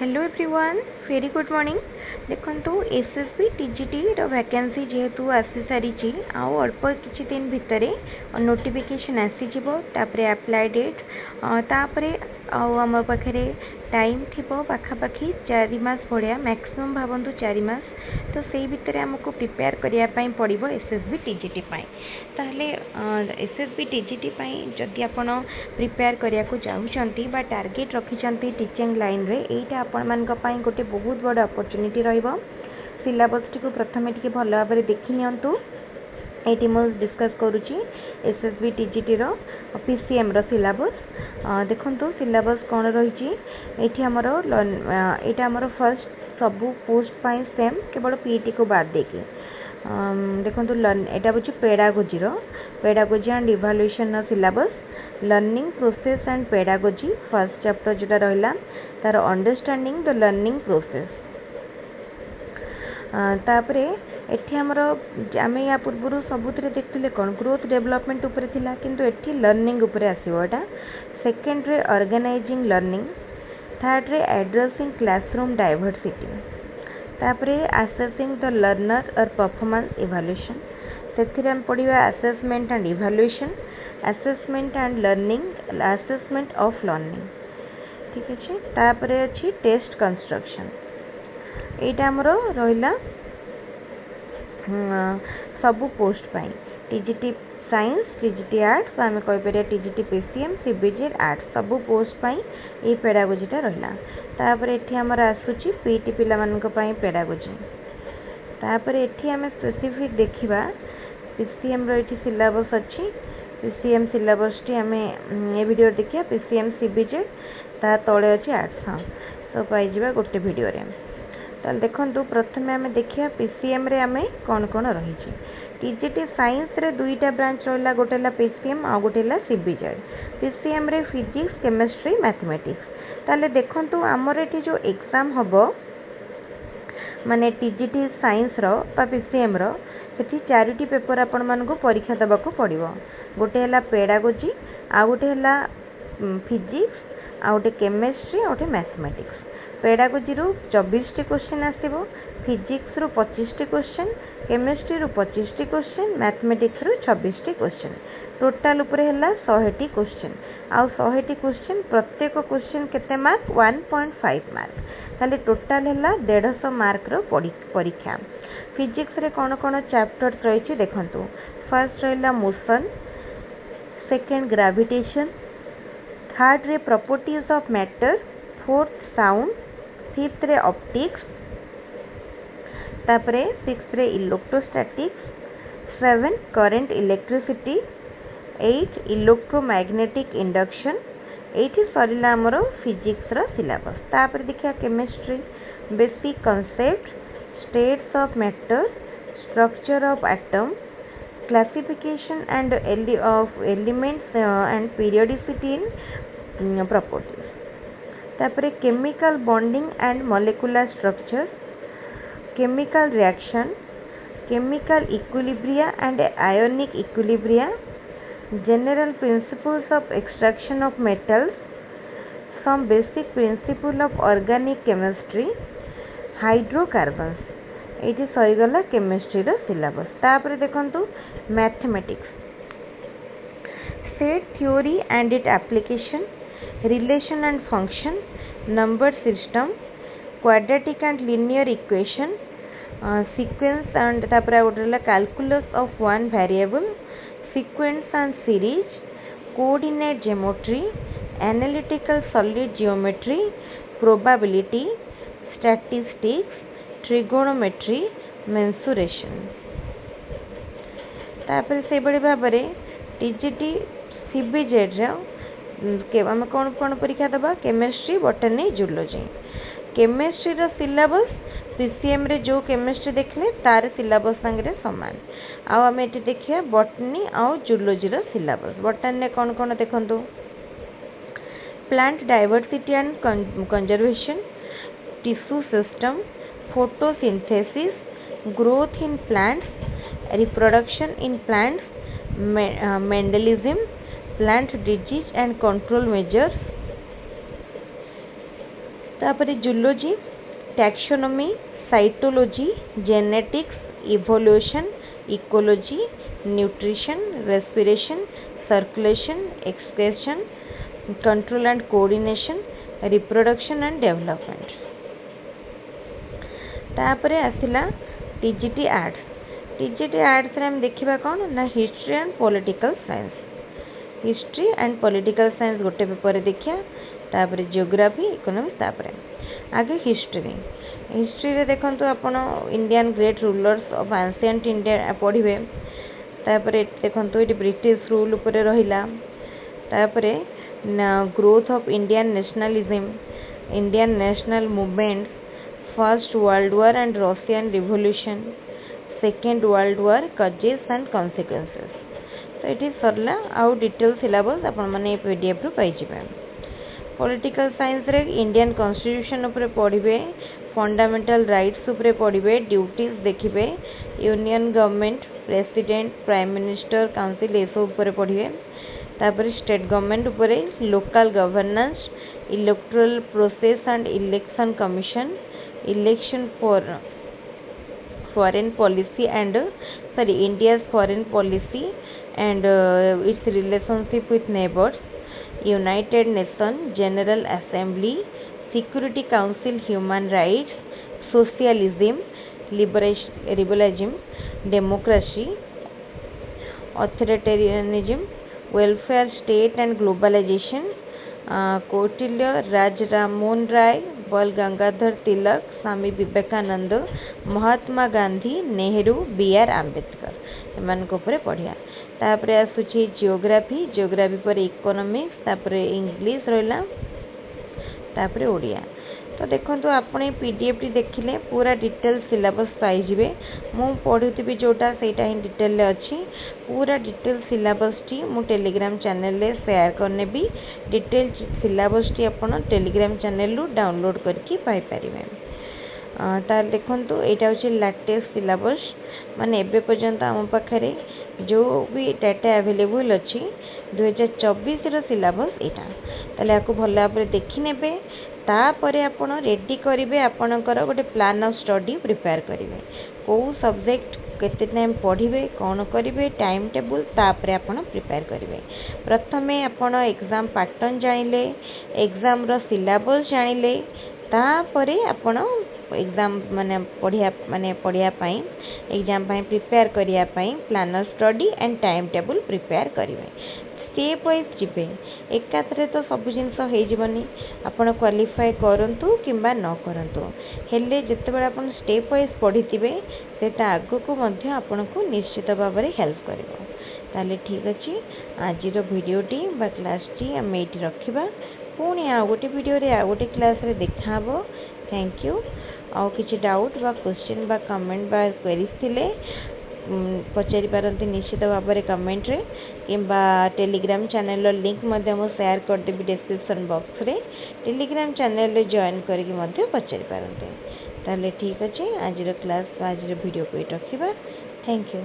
Hello everyone very good morning देखो SSB TGT vacancy जेहेतु आसी सारी आउ अल्प किछि दिन भितर नोटिफिकेशन आसीपर अप्लाई डेट तापरे आम पाखे टाइम थी पाखापाखि 4 मास भाया मैक्सिमम भावतु 4 मास तो से भितर आमको प्रिपेयर करने पड़ो एसएसबी टीजीटी ताहले एसएसबी टीजीटी जदि आपण प्रिपेयर करने को चाहूँगी टार्गेट रखिंट टीचिंग लाइन रे एटा आपण मानक पई गोटे बहुत बड़ अपॉर्चुनिटी रहिबो। सिलेबस टी को प्रथमे टिके भल भाव देखि नियंतु। एटी मु डिस्कस करूची एसएसबी टीजीटी रो पीसीएम रो सिलेबस देखंतु सिलेबस कोन रहिची एठी हमरो एटा हमरो फर्स्ट सबु पोस्ट पाई सेम केवल पीटी को बाद देकी देखंतु एटा बुची पेडागोजी एंड इवैल्यूएशन रो syllabus learning process and pedagogy first chapter जोटा रहिला तार अंडरस्टैंडिंग द लर्निंग प्रोसेस तापरे एठी हमरो आमे या पूर्व सबुतरे देखथिले कोन ग्रोथ डेवलपमेंट ऊपर थिला किंतु एठी लर्निंग ऊपर आसीबो एटा सेकंड रे ऑर्गेनाइजिंग लर्निंग थर्ड रे एड्रेसिंग क्लासरूम डाइवर्सिटी तापरे असेसिंग द लर्नर और परफॉर्मेंस इवैल्यूएशन सेथिरे हम पढिबा assessment and evaluation assessment and learning assessment of learning ठीक अच्छे तापरे अछि टेस्ट कंस्ट्रक्शन एटा हमरो रहिला सबु पोस्ट पाई टीजीटी साइंस टीजीटी आर्ट्स आम कहीपर टीजीटी पीसीएम सीबीजेड आर्ट्स सबु पोस्ट पाई ये पेडागोजीटा रहिला तापर एठी हमर आसुची पीटी पिला मानक पाई पेडागोजी तापर एठी हम स्पेसिफिक देखिबा पीसीएम रो एठी सिलेबस अछि पीसीएम सिलेबस टी हमें ए वीडियो देखिया पीसीएम सीबीजेड ता तळे अछि आर्ट्स हां तो पाई जिबा गोटे वीडियो रे ताल देखंतु प्रथमे आमे देखिया पीसीएम रे आमे कोन कोन रही छी टीजीटी साइंस रे दुईटा ब्रांच रहला गोटेला पीसीएम आ गोटेला सीबीजेड पीसीएम रे फिजिक्स केमिस्ट्री मैथमेटिक्स ताले देखंतु हमर एठी जो एग्जाम हबो माने टीजीटी साइंस रो पा पीसीएम रो सेठी चारिटी पेपर आपण मानको परीक्षा देबा को पड़िबो गोटे हला पेडागोजी आ गोटे हला फिजिक्स आ गोटे केमिस्ट्री आ गोटे मैथमेटिक्स पेडागोजी रो 24 टी क्वेश्चन आसीबो फिजिक्स रो 25 टी क्वेश्चन केमिस्ट्री रो 25 टी क्वेश्चन मैथमेटिक्स रो 26 टी क्वेश्चन टोटल ऊपर हला 100 टी क्वेश्चन आ 100 टी क्वेश्चन प्रत्येक क्वेश्चन केते मार्क 1.5 मार्क ताले टोटल हला 150 मार्क रो परीक्षा फिजिक्स रे कोन कोन चैप्टर रही देखंतु फर्स्ट रहिला मोशन सेकंड ग्रेविटेशन थर्ड रे properties of matter fourth sound fifth ray optics तापरे सिक्स्थ रे electrostatics 7 current electricity 8 electromagnetic induction 8 सरिला हमरो फिजिक्स रो सिलेबस तापरे देखिया chemistry basic concept states of matter structure of atom classification and of elements and periodicity in properties तापरे chemical bonding and molecular structure chemical reaction chemical equilibria and ionic equilibria general principles of extraction of metals some basic principle of organic chemistry hydrocarbons ये सहीगला chemistry रो syllabus तापर देखंतु mathematics set theory and it application relation and function number system quadratic and linear equation sequence and तापर गोटेला calculus of one variable sequence and series coordinate geometry analytical solid geometry probability statistics trigonometry mensuration तापर से बड़ी भाबरे TGT CBZ रे के हम कोन कोन परीक्षा दबा केमिस्ट्री बॉटनी जूलॉजी केमिस्ट्री रो सिलेबस पीसीएम रे जो केमिस्ट्री देखले तार सिलेबस संगे समान आ हम एटी देखिया बॉटनी आ जूलॉजी रो सिलेबस बॉटनी ने कोन कोन देखंतु plant diversity and conservation tissue system, photosynthesis, growth in plants, reproduction in plants, Mendelism, plant disease and control measures, तापर zoology, taxonomy, cytology, genetics, evolution, ecology, nutrition, respiration, circulation, excretion, control and coordination, reproduction and development. तापर आसला TGT arts. TGT arts रे हम देखिबा कौन ना history and political science. History and political science गोटे paper देखिया। तापर जियोग्राफी, इकोनॉमिक्स। तापर आगे हिस्ट्री। हिस्ट्री रे देखंतु आपण Indian great rulers of ancient India पढ़िबे। तापर देखंतु ये ब्रिटिश रूल ऊपर रहिला। तापर growth of Indian nationalism, Indian national movement, first world war and Russian revolution, second world war causes and consequences. तो ये सरला आउ डिटेल सिलेबस आपण माने पीडीएफ रु पाई जिबे। पॉलिटिकल साइंस रे इंडियन कॉन्स्टिट्यूशन ऊपर पढ़िबे, फंडामेंटल राइट्स ऊपर पढ़िबे, ड्यूटीज देखिबे, union government, president, prime minister, council ए सब ऊपर पढ़िबे। तापर स्टेट गवर्नमेंट ऊपर, local governance, electoral process and election commission, election for foreign policy and India's foreign policy and its relationship with neighbours, United Nation general assembly, security council, human rights, socialism, liberalism, democracy, authoritarianism, welfare state and globalisation, Kautilya, राजराममोहन राय, बाल Gangadhar Tilak, Swami Vivekananda, Mahatma Gandhi, Nehru, B R. Ambedkar एमानक ऊपर पढ़िया। तापर आसुची geography. Geography पर economics, तापर English रहिला, तापर ओडिया। तो देखो आपने पीडीएफ टी देखिले पूरा डिटेल सिलेबस पाई जिवे। मु पढ़ुथिबी जोटा सेटा ही डिटेल अच्छी। पूरा डिटेल सिलेबस टी मु टेलीग्राम चैनल रे शेयर करनेबी। डिटेल सिलेबस टी आपण टेलीग्राम चैनल रु डाउनलोड करके पाई परिबे। तार देखंतु एटा होची लेटेस्ट सिलेबस, माने एबे पर्यंत हम पाखरे जो भी डाटा अवेलेबल अच्छी 2024 रो सिलेबस एटा। ताले याको भल भाबरे देखि नेबे। तापरे आपण रेडी करिवे, आपणकर गोटे प्लान ऑफ स्टडी प्रिपेयर करिवे। को सब्जेक्ट केते टाइम पढ़िबे, कौन करिवे, टाइम टेबल तापरे आपण प्रिपेयर करिवे। प्रथमे आपण एग्जाम पैटर्न जानिले, एग्जाम रो सिलेबस जानिले, तापरे आपण एग्जाम माने पढ़िया पई एग्जाम पई प्रिपेयर करिया पई plan of study and time table prepare करिवे। स्टेप वाइज जिबे, एकाथरे तो सब जिनस हो जीवनी। आपण क्वालिफाई करंतु किंबा न करंतु, हेले जेतेबेले आपण स्टेप वाइज पढ़िथिबे सेटा आगु को मध्य आपनको निश्चित भाव में हेल्प करिवो। ताले ठीक अछि, आजिर भिडियोटी बा क्लासटी आम एठी रखिबा। पुणी आ गोटे भिडियो रे आ गोटे क्लास रे देखा हबो। Thank you. आउ किछि डाउट बा क्वेश्चन बा कमेंट बा क्वेरीज थिले पचारि पारंती निश्चित भाव में कमेंट रे, किंबा टेलीग्राम चैनल रो लिंक मध्य मु शेयर कर देबी डिस्क्रिप्शन बॉक्स रे। टेलीग्राम चैनल रे जॉइन करके मध्य पचारि पारंती। ताले ठीक अछि, आजिर क्लास आजिर भिडियो को रखिबा। Thank you.